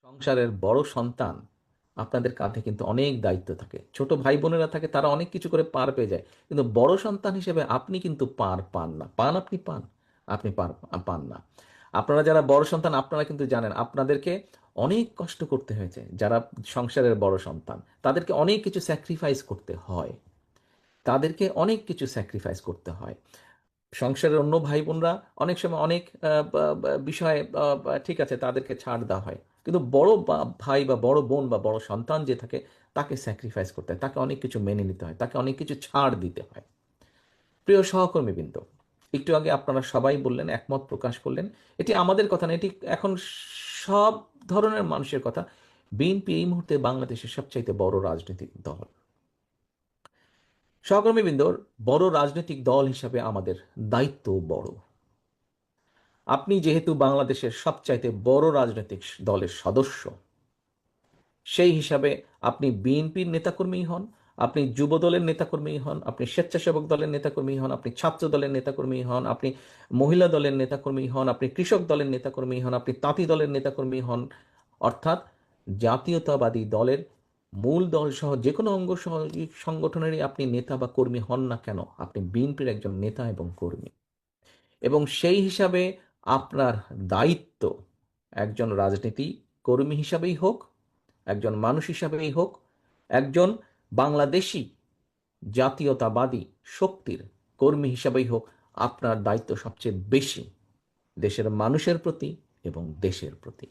সংসারের বড় সন্তান আপনাদের কাঁধে কিন্তু অনেক দায়িত্ব থাকে। ছোট ভাই বোনেরা থাকে, তারা অনেক কিছু করে পার পেয়ে যায়, কিন্তু বড় সন্তান হিসেবে আপনি কিন্তু পার পান না। পান, আপনি পান, আপনি পার পান না। আপনারা যারা বড় সন্তান, আপনারা কিন্তু জানেন আপনাদেরকে অনেক কষ্ট করতে হয়েছে। যারা সংসারের বড় সন্তান, তাদেরকে অনেক কিছু স্যাক্রিফাইস করতে হয়, তাদেরকে অনেক কিছু স্যাক্রিফাইস করতে হয়। সংসারের অন্য ভাই বোনরা অনেক সময় অনেক বিষয়ে ঠিক আছে, তাদেরকে ছাড় দেওয়া হয়, কিন্তু বড় ভাই বা বড় বোন বা বড় সন্তান যে থাকে, তাকে স্যাক্রিফাইস করতে হয়, তাকে অনেক কিছু মেনে নিতে হয়, তাকে অনেক কিছু ছাড় দিতে হয়। প্রিয় সহকর্মীবৃন্দ, একটু আগে আপনারা সবাই বললেন, একমত প্রকাশ করলেন, এটি আমাদের কথা না, এটি এখন সব ধরনের মানুষের কথা। বিএনপি এই মুহূর্তে বাংলাদেশের সবচাইতে বড় রাজনৈতিক দল। সহকর্মীবৃন্দর, বড় রাজনৈতিক দল হিসাবে আমাদের দায়িত্ব বড়। আপনি যেহেতু বাংলাদেশের সবচাইতে বড় রাজনৈতিক দলের সদস্য, সেই হিসাবে আপনি বিএনপির নেতাকর্মী হন, আপনি যুব দলের নেতাকর্মী হন, আপনি স্বেচ্ছাসেবক দলের নেতাকর্মী হন, আপনি ছাত্র দলের নেতাকর্মী হন, আপনি মহিলা দলের নেতাকর্মী হন, আপনি কৃষক দলের নেতাকর্মী হন, আপনি তাঁতি দলের নেতাকর্মী হন, অর্থাৎ জাতীয়তাবাদী দলের মূল দল সহ যে কোনো অঙ্গ সংগঠনেরই আপনি নেতা বা কর্মী হন না কেন, আপনি বিএনপির একজন নেতা এবং কর্মী। এবং সেই হিসাবে আপনার দায়িত্ব, একজন রাজনীতি কর্মী হিসাবেই হোক, একজন মানুষ হিসাবেই হোক, একজন বাংলাদেশি জাতীয়তাবাদী শক্তির কর্মী হিসাবেই হোক, আপনার দায়িত্ব সবচেয়ে বেশি দেশের মানুষের প্রতি এবং দেশের প্রতি।